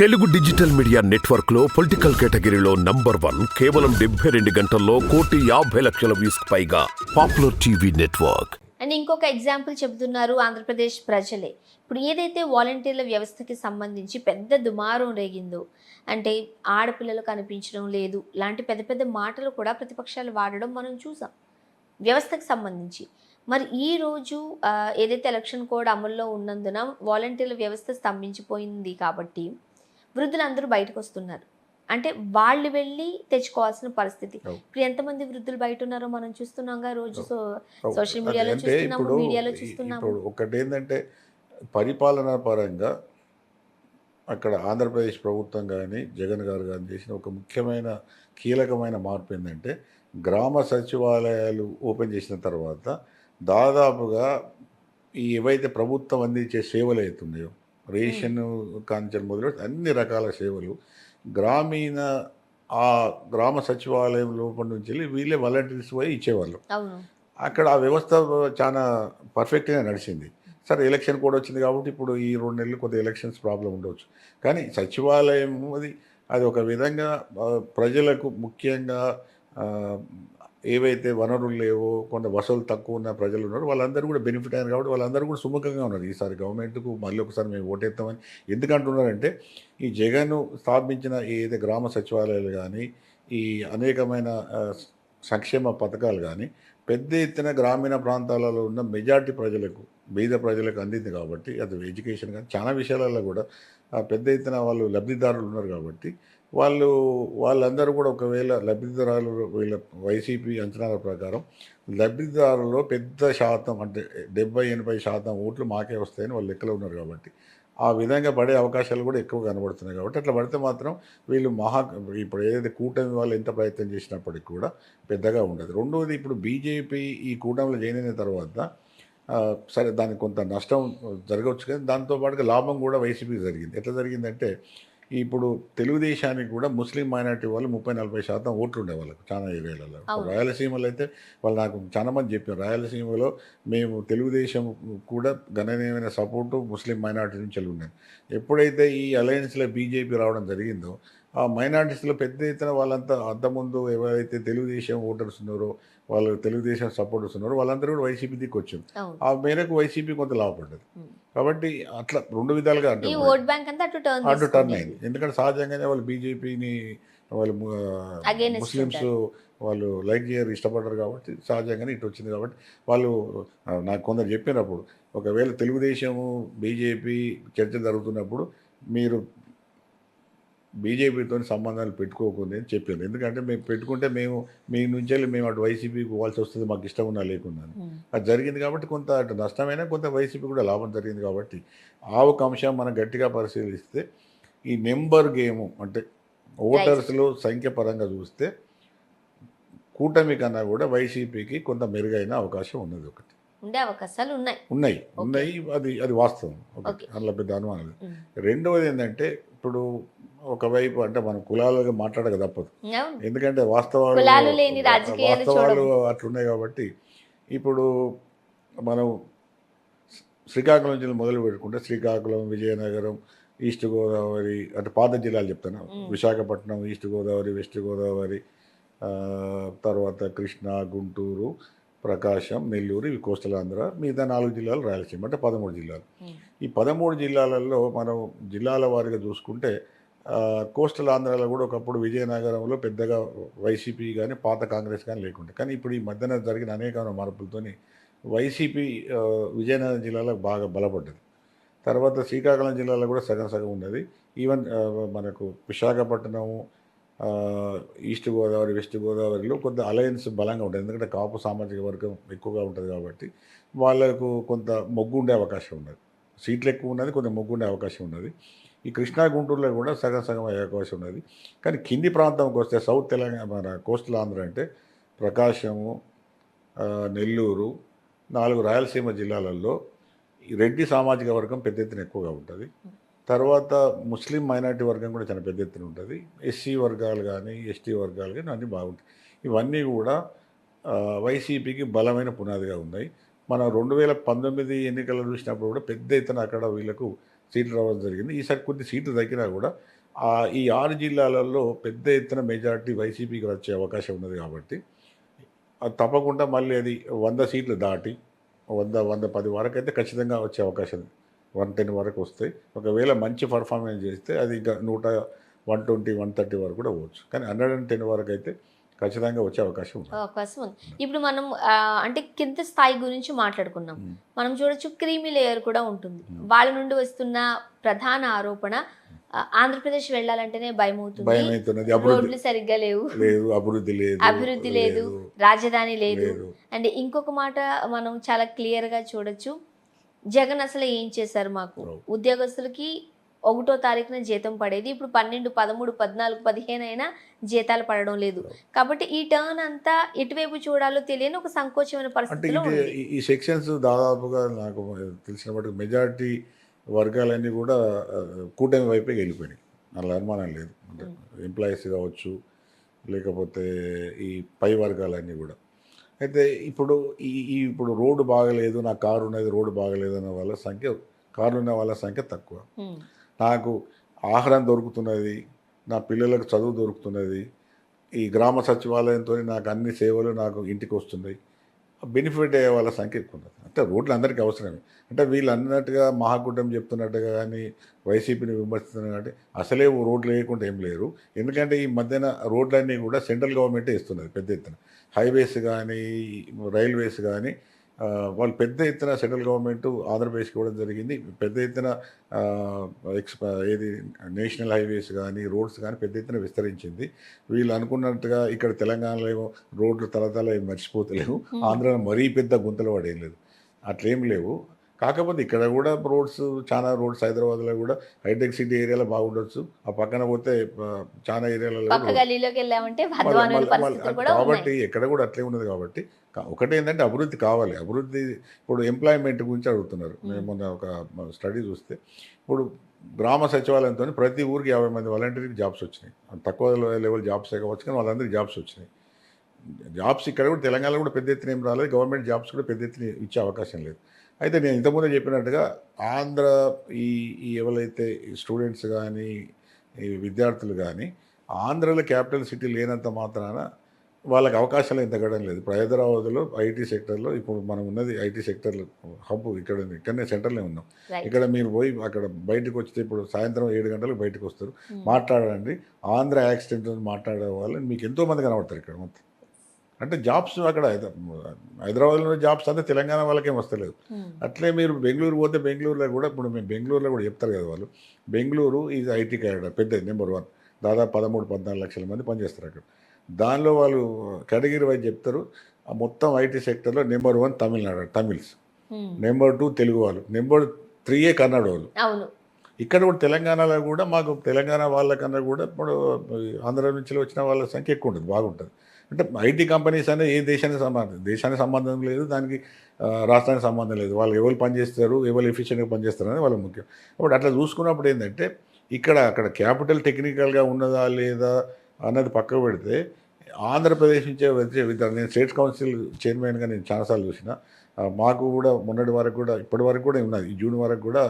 Telugu digital media network లో political కేటగిరీలో number 1 కేవలం 72 గంటల్లో 1,50,00,000 వ్యూస్ పైగా పాపులర్ టీవీ నెట్వర్క్. అండ్ ఇంకొక ఎగ్జాంపుల్ చెబుతున్నారు ఆంధ్రప్రదేశ్ ప్రజలే. ఇప్పుడు ఏదైతే వాలంటీర్ల వ్యవస్థకి సంబంధించి పెద్ద దుమారం రేగిందో, అంటే ఆడపిల్లలు కనిపించడం లేదు లాంటి పెద్ద పెద్ద మాటలు కూడా ప్రతిపక్షాలు వాడడం మనం చూసాం వ్యవస్థకు సంబంధించి. మరి ఈరోజు ఏదైతే ఎలక్షన్ కోడ్ అమల్లో ఉన్నందున వాలంటీర్ల వ్యవస్థ స్తంభించిపోయింది కాబట్టి వృద్ధులందరూ బయటకు వస్తున్నారు. అంటే వాళ్ళు వెళ్ళి తెచ్చుకోవాల్సిన పరిస్థితి. ఇప్పుడు ఎంతమంది వృద్ధులు బయట ఉన్నారో మనం చూస్తున్నాంగా రోజు సోషల్ మీడియాలో చూస్తున్నాము, మీడియాలో చూస్తున్నాము. ఒకటి ఏంటంటే పరిపాలనా పరంగా అక్కడ ఆంధ్రప్రదేశ్ ప్రభుత్వం కానీ జగన్ గారు కానీ చేసిన ఒక ముఖ్యమైన కీలకమైన మార్పు ఏంటంటే గ్రామ సచివాలయాలు ఓపెన్ చేసిన తర్వాత దాదాపుగా ఈ ఏవైతే ప్రభుత్వం అందించే సేవలు అవుతున్నాయో రేషన్ కాంచెలు మొదలు అన్ని రకాల సేవలు గ్రామీణ ఆ గ్రామ సచివాలయం లోపల నుంచి వెళ్ళి వీళ్ళే వాలంటీర్స్ పోయి ఇచ్చేవాళ్ళు. అక్కడ ఆ వ్యవస్థ చాలా పర్ఫెక్ట్గా నడిచింది. సరే ఎలక్షన్ కూడా వచ్చింది కాబట్టి ఇప్పుడు ఈ 2 నెలలు కొద్దిగా ఎలక్షన్స్ ప్రాబ్లం ఉండవచ్చు. కానీ సచివాలయం అది ఒక విధంగా ప్రజలకు ముఖ్యంగా ఏవైతే వనరులు లేవో కొంత వసతులు తక్కువ ఉన్న ప్రజలు ఉన్నారో వాళ్ళందరూ కూడా బెనిఫిట్ అయ్యారు కాబట్టి వాళ్ళందరూ కూడా సుముఖంగా ఉన్నారు. ఈసారి గవర్నమెంట్కు మళ్ళీ ఒకసారి మేము ఓటేస్తామని ఎందుకంటున్నారంటే ఈ జగన్ స్థాపించిన ఏదైతే గ్రామ సచివాలయాలు కానీ ఈ అనేకమైన సంక్షేమ పథకాలు కానీ పెద్ద ఎత్తున గ్రామీణ ప్రాంతాలలో ఉన్న మెజార్టీ ప్రజలకు బీద ప్రజలకు అందింది కాబట్టి అది ఎడ్యుకేషన్ కానీ చాలా విషయాలలో కూడా పెద్ద ఎత్తున వాళ్ళు లబ్ధిదారులు ఉన్నారు కాబట్టి వాళ్ళందరూ కూడా ఒకవేళ లబ్ధిదారులు వీళ్ళ వైసీపీ అంచనాల ప్రకారం లబ్ధిదారుల్లో పెద్ద శాతం అంటే 70-80% ఓట్లు మాకే వస్తాయని వాళ్ళు లెక్కలో ఉన్నారు కాబట్టి ఆ విధంగా పడే అవకాశాలు కూడా ఎక్కువ కనబడుతున్నాయి కాబట్టి అట్లా పడితే మాత్రం వీళ్ళు ఇప్పుడు ఏదైతే కూటమి వాళ్ళు ఎంత ప్రయత్నం చేసినప్పటికీ కూడా పెద్దగా ఉండదు. రెండవది ఇప్పుడు బీజేపీ ఈ కూటమిలో జాయిన్ అయిన తర్వాత సరే దానికి కొంత నష్టం జరగవచ్చు కానీ దాంతోపాటుగా లాభం కూడా వైసీపీకి జరిగింది. ఎట్లా జరిగిందంటే ఇప్పుడు తెలుగుదేశానికి కూడా ముస్లిం మైనార్టీ వాళ్ళు 30-40% ఓట్లు ఉండే వాళ్ళకు చాలా ఏరియాలలో. రాయలసీమలో అయితే వాళ్ళు నాకు చాలా మంది చెప్పారు రాయలసీమలో మేము తెలుగుదేశం కూడా గణనీయమైన సపోర్టు ముస్లిం మైనార్టీ నుంచి ఉన్నాయి. ఎప్పుడైతే ఈ అలయన్స్లో బీజేపీ రావడం జరిగిందో ఆ మైనార్టీస్లో పెద్ద ఎత్తున వాళ్ళంతా అంతకుముందు ఎవరైతే తెలుగుదేశం ఓటర్స్ ఉన్నారో వాళ్ళు తెలుగుదేశం సపోర్టర్స్ ఉన్నారో వాళ్ళందరూ కూడా వైసీపీ దిక్కు వచ్చింది. ఆ మేరకు వైసీపీ కొంత లాభపడ్డది. కాబట్టి అట్లా 2 విధాలుగా అటు టర్న్ అయింది. ఎందుకంటే సహజంగానే వాళ్ళు బీజేపీని వాళ్ళు ముస్లిమ్స్ వాళ్ళు లైక్ చేయరు, ఇష్టపడరు కాబట్టి సహజంగానే ఇటు వచ్చింది. కాబట్టి వాళ్ళు నాకు కొందరు చెప్పినప్పుడు ఒకవేళ తెలుగుదేశము బీజేపీ చర్చ జరుగుతున్నప్పుడు మీరు బీజేపీతో సంబంధాలు పెట్టుకోకుండా అని చెప్పారు. ఎందుకంటే మేము పెట్టుకుంటే మీ నుంచి మేము అటు వైసీపీకి పోవాల్సి వస్తుంది, మాకు ఇష్టం ఉన్నా లేకుండా అది జరిగింది. కాబట్టి కొంత అటు నష్టమైనా కొంత వైసీపీ కూడా లాభం జరిగింది. కాబట్టి ఆ ఒక అంశం మనం గట్టిగా పరిశీలిస్తే ఈ నెంబర్ గేము అంటే ఓటర్స్లో సంఖ్య పరంగా చూస్తే కూటమి కన్నా కూడా వైసీపీకి కొంత మెరుగైన అవకాశం ఉన్నది. ఒకటి ఉండే అవకాశాలు ఉన్నాయి. అది వాస్తవం. అందులో పెద్ద అనుమానం లేదు. రెండవది ఏంటంటే ఇప్పుడు ఒకవైపు అంటే మనం కులాలుగా మాట్లాడక తప్పదు. ఎందుకంటే వాస్తవాలు అట్లున్నాయి. కాబట్టి ఇప్పుడు మనం శ్రీకాకుళం జిల్లా మొదలు పెట్టుకుంటే శ్రీకాకుళం, విజయనగరం, ఈస్ట్ గోదావరి అంటే పాత జిల్లాలు చెప్తాను, విశాఖపట్నం, ఈస్ట్ గోదావరి, వెస్ట్ గోదావరి, తర్వాత కృష్ణా, గుంటూరు, ప్రకాశం, నెల్లూరు, ఇవి కోస్టల్ ఆంధ్ర, మిగతా 4 జిల్లాలు రాయలసీమ అంటే 13 జిల్లాలు. ఈ 13 జిల్లాలలో మనం జిల్లాల వారీగా చూసుకుంటే కోస్టల్ ఆంధ్రాలో కూడా ఒకప్పుడు విజయనగరంలో పెద్దగా వైసీపీ కానీ పాత కాంగ్రెస్ కానీ లేకుండే. కానీ ఇప్పుడు ఈ మధ్యన జరిగిన అనేక మార్పులతో వైసీపీ విజయనగరం జిల్లాలో బాగా బలపడ్డది. తర్వాత శ్రీకాకుళం జిల్లాలో కూడా సగం ఉన్నది. ఈవెన్ మనకు విశాఖపట్నము, ఈస్ట్ గోదావరి, వెస్ట్ గోదావరిలో కొంత అలయన్స్ బలంగా ఉంటుంది. ఎందుకంటే కాపు సామాజిక వర్గం ఎక్కువగా ఉంటుంది కాబట్టి వాళ్ళకు కొంత మొగ్గు ఉండే అవకాశం ఉన్నది. సీట్లు ఎక్కువ ఉన్నది, కొంత మొగ్గు ఉండే అవకాశం ఉన్నది. ఈ కృష్ణా, గుంటూరులో కూడా సగం అయ్యే అవకాశం ఉన్నది. కానీ కింది ప్రాంతంకి వస్తే సౌత్ తెలంగాణ మన కోస్టల్ ఆంధ్ర అంటే ప్రకాశము, నెల్లూరు, 4 రాయలసీమ జిల్లాలలో ఈ రెడ్డి సామాజిక వర్గం పెద్ద ఎత్తున ఎక్కువగా ఉంటుంది. తర్వాత ముస్లిం మైనార్టీ వర్గం కూడా చాలా పెద్ద ఎత్తున ఉంటుంది. ఎస్సీ వర్గాలు కానీ ఎస్టీ వర్గాలు కానీ అన్నీ బాగుంటాయి. ఇవన్నీ కూడా వైసీపీకి బలమైన పునాదిగా ఉన్నాయి. మనం 2019 ఎన్నికలు చూసినప్పుడు కూడా పెద్ద ఎత్తున అక్కడ వీళ్ళకు సీట్లు రావడం జరిగింది. ఈసారి కొన్ని సీట్లు తగ్గినా కూడా ఈ 6 జిల్లాలలో పెద్ద ఎత్తున మెజారిటీ వైసీపీకి వచ్చే అవకాశం ఉన్నది కాబట్టి అది తప్పకుండా మళ్ళీ అది 100 సీట్లు దాటి 110 వరకు అయితే ఖచ్చితంగా వచ్చే అవకాశం ఉంది. 110 వరకు వస్తాయి. ఒకవేళ మంచి పర్ఫార్మెన్స్ చేస్తే అది ఇంకా 120, 130 వరకు కూడా పోవచ్చు. కానీ 110 వరకు అయితే ఖచ్చితంగా వచ్చే అవకాశం ఉంది. అవకాశం ఉంది. ఇప్పుడు మనం అంటే కింద స్థాయి గురించి మాట్లాడుకున్నాం. మనం చూడొచ్చు క్రీమీ లేయర్ కూడా ఉంటుంది. వాళ్ళ నుండి వస్తున్న ప్రధాన ఆరోపణ ఆంధ్రప్రదేశ్ వెళ్ళాలంటేనే భయమవుతుంది, రోడ్లు సరిగ్గా లేవు, అభివృద్ధి లేదు, రాజధాని లేదు. అండ్ ఇంకొక మాట మనం చాలా క్లియర్ గా చూడొచ్చు, జగన్ అసలు ఏం చేశారు, మాకు ఉద్యోగస్తులకి 1వ తారీఖున జీతం పడేది, ఇప్పుడు 12, 13, 14, 15 అయినా జీతాలు పడడం లేదు. కాబట్టి ఈ టర్న్ అంతా ఎటువైపు చూడాలో తెలియని ఒక సంకోచమైన పరిస్థితిలో ఉంది. ఈ సెక్షన్స్ దాదాపుగా నాకు తెలిసిన మటుకు మెజారిటీ వర్గాలన్నీ కూడా కూటమి వైపే వెళ్ళిపోయినాయి. అలా అనుమానం లేదు. అంటే ఎంప్లాయీస్ కావచ్చు, లేకపోతే ఈ పై వర్గాలన్నీ కూడా. అయితే ఇప్పుడు ఇప్పుడు రోడ్డు బాగలేదు, నా కారు ఉన్నది, రోడ్డు బాగలేదు అన్న వాళ్ళ సంఖ్య, కార్లు ఉన్న వాళ్ళ సంఖ్య తక్కువ. నాకు ఆహారం దొరుకుతున్నది, నా పిల్లలకు చదువు దొరుకుతున్నది, ఈ గ్రామ సచివాలయంతో నాకు అన్ని సేవలు నాకు ఇంటికి వస్తున్నాయి, బెనిఫిట్ అయ్యే వాళ్ళ సంఖ్య ఎక్కువ ఉన్నది. అంటే రోడ్లు అందరికీ అవసరమే. అంటే వీళ్ళు అన్నట్టుగా మహాకూటమి చెప్తున్నట్టుగా కానీ వైసీపీని విమర్శిస్తున్నారు కాబట్టి అసలే రోడ్లు వేయకుండా ఏం లేరు. ఎందుకంటే ఈ మధ్యన రోడ్లన్నీ కూడా సెంట్రల్ గవర్నమెంటే ఇస్తున్నది పెద్ద ఎత్తున. హైవేస్ కానీ రైల్వేస్ కానీ వాళ్ళు పెద్ద ఎత్తున సెంట్రల్ గవర్నమెంట్ ఆంధ్రప్రదేశ్కి ఇవ్వడం జరిగింది. పెద్ద ఎత్తున ఏది నేషనల్ హైవేస్ కానీ రోడ్స్ కానీ పెద్ద ఎత్తున విస్తరించింది. వీళ్ళు అనుకున్నట్టుగా ఇక్కడ తెలంగాణలో ఏమో రోడ్లు తలతల ఏమి మర్చిపోతలేవు, ఆంధ్రాలో మరీ పెద్ద గుంతలు పడేం లేదు, అట్లేం లేవు. కాకపోతే ఇక్కడ కూడా రోడ్స్, చాలా రోడ్స్ హైదరాబాద్లో కూడా హైటెక్ సిటీ ఏరియాలో బాగుండొచ్చు, ఆ పక్కన పోతే చాలా ఏరియాలలో కాబట్టి ఎక్కడ కూడా అట్లే ఉన్నది. కాబట్టి ఒకటి ఏంటంటే అభివృద్ధి కావాలి. అభివృద్ధి ఇప్పుడు ఎంప్లాయ్మెంట్ గురించి అడుగుతున్నారు. మేము మొన్న ఒక స్టడీ చూస్తే ఇప్పుడు గ్రామ సచివాలయంతో ప్రతి ఊరికి 50 మంది వాలంటీర్కి జాబ్స్ వచ్చినాయి. తక్కువ లెవెల్ జాబ్స్ కావచ్చు, కానీ వాళ్ళందరికీ జాబ్స్ వచ్చినాయి. జాబ్స్ ఇక్కడ కూడా తెలంగాణలో కూడా పెద్ద ఎత్తున ఏం రాలేదు, గవర్నమెంట్ జాబ్స్ కూడా పెద్ద ఎత్తున ఇచ్చే అవకాశం లేదు. అయితే నేను ఇంతకుముందే చెప్పినట్టుగా ఆంధ్ర ఈ ఎవరైతే స్టూడెంట్స్ కానీ ఈ విద్యార్థులు కానీ ఆంధ్రలో క్యాపిటల్ సిటీ లేనంత మాత్రాన వాళ్ళకి అవకాశాలు ఎంత తగ్గడం లేదు. ఇప్పుడు హైదరాబాద్లో ఐటీ సెక్టర్లో ఇప్పుడు మనం ఉన్నది ఐటీ సెక్టర్లో హబ్ ఇక్కడనే సెంటర్లో ఉన్నాం. ఇక్కడ మీరు పోయి అక్కడ బయటకు వస్తే ఇప్పుడు సాయంత్రం 7 గంటలకు బయటకు వస్తారు, మాట్లాడండి, ఆంధ్ర యాక్సిడెంట్ మాట్లాడే వాళ్ళు మీకు ఎంతోమంది కనబడతారు ఇక్కడ మొత్తం. అంటే జాబ్స్ అక్కడ హైదరాబాద్లో జాబ్స్ అంతా తెలంగాణ వాళ్ళకేం వస్తలేదు. అట్లే మీరు బెంగళూరు పోతే బెంగళూరులో కూడా ఇప్పుడు మేము బెంగళూరులో కూడా చెప్తారు కదా వాళ్ళు, బెంగళూరు ఈజ్ ఐటీ క్యాడర్ పెద్దది, నెంబర్ 1, దాదాపు 13-14 లక్షల మంది పనిచేస్తారు అక్కడ. దానిలో వాళ్ళు కేటగిరీ వైజ్ చెప్తారు, మొత్తం ఐటీ సెక్టర్లో number 1 Tamil Nadu, Tamils, number 2 Telugu వాళ్ళు, నెంబర్ 3 కన్నడ వాళ్ళు. ఇక్కడ కూడా తెలంగాణలో కూడా మాకు తెలంగాణ వాళ్ళకన్నా కూడా ఇప్పుడు ఆంధ్ర నుంచి వచ్చిన వాళ్ళ సంఖ్య ఎక్కువ ఉంటుంది, బాగుంటుంది. అంటే ఐటీ కంపెనీస్ అనేది ఏ దేశానికి సంబంధం లేదు, దానికి రాష్ట్రానికి సంబంధం లేదు. వాళ్ళు ఎవరు పనిచేస్తారు, ఎవరు ఎఫిషియెంట్గా పనిచేస్తారు అనేది వాళ్ళకి ముఖ్యం. కాబట్టి అట్లా చూసుకున్నప్పుడు ఏంటంటే అక్కడ క్యాపిటల్ టెక్నికల్గా ఉన్నదా లేదా అన్నది పక్కకు పెడితే ఆంధ్రప్రదేశ్ నుంచే వచ్చే విధానం. నేను స్టేట్ కౌన్సిల్ చైర్మన్గా నేను చాలాసార్లు చూసిన, మాకు కూడా మొన్నటి వరకు కూడా ఇప్పటి వరకు కూడా ఉన్నది, ఈ జూన్ వరకు కూడా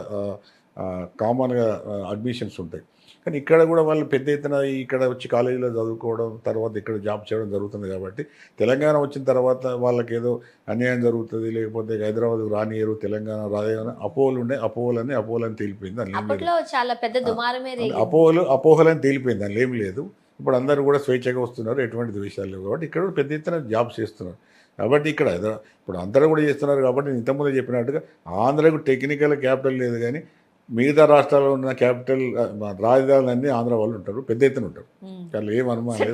కామన్గా అడ్మిషన్స్ ఉంటాయి. కానీ ఇక్కడ కూడా వాళ్ళు పెద్ద ఎత్తున ఇక్కడ వచ్చి కాలేజీలో చదువుకోవడం, తర్వాత ఇక్కడ జాబ్ చేయడం జరుగుతుంది. కాబట్టి తెలంగాణ వచ్చిన తర్వాత వాళ్ళకి ఏదో అన్యాయం జరుగుతుంది, లేకపోతే హైదరాబాద్ రానియరు, తెలంగాణ రాని అపోహలని తేలిపోయింది. అపోహలని తేలిపోయింది, అని ఏమి లేదు. ఇప్పుడు అందరూ కూడా స్వేచ్ఛగా వస్తున్నారు, ఎటువంటి ద్వేషాలు లేవు. కాబట్టి ఇక్కడ పెద్ద ఎత్తున జాబ్స్ చేస్తున్నారు. కాబట్టి ఇక్కడ ఇప్పుడు అందరూ కూడా చేస్తున్నారు. కాబట్టి నేను ఇంతకుముందే చెప్పినట్టుగా ఆంధ్రకు టెక్నికల్ క్యాపిటల్ లేదు, కానీ మిగతా రాష్ట్రాల్లో ఉన్న క్యాపిటల్ రాజధానులన్నీ ఆంధ్ర వాళ్ళు ఉంటారు, పెద్ద ఎత్తున ఉంటారు. వాళ్ళు ఏం అనుమానం లేదు,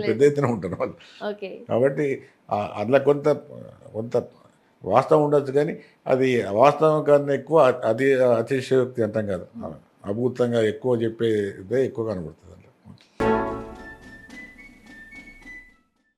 పెద్ద ఎత్తున ఉంటారు వాళ్ళు. కాబట్టి అందులో కొంత వాస్తవం ఉండొచ్చు, కానీ అది వాస్తవం కన్నా ఎక్కువ అది అతిశయోక్తి అంటాం కాదు, అభూతంగా ఎక్కువ చెప్పేదే ఎక్కువ కనబడుతుంది.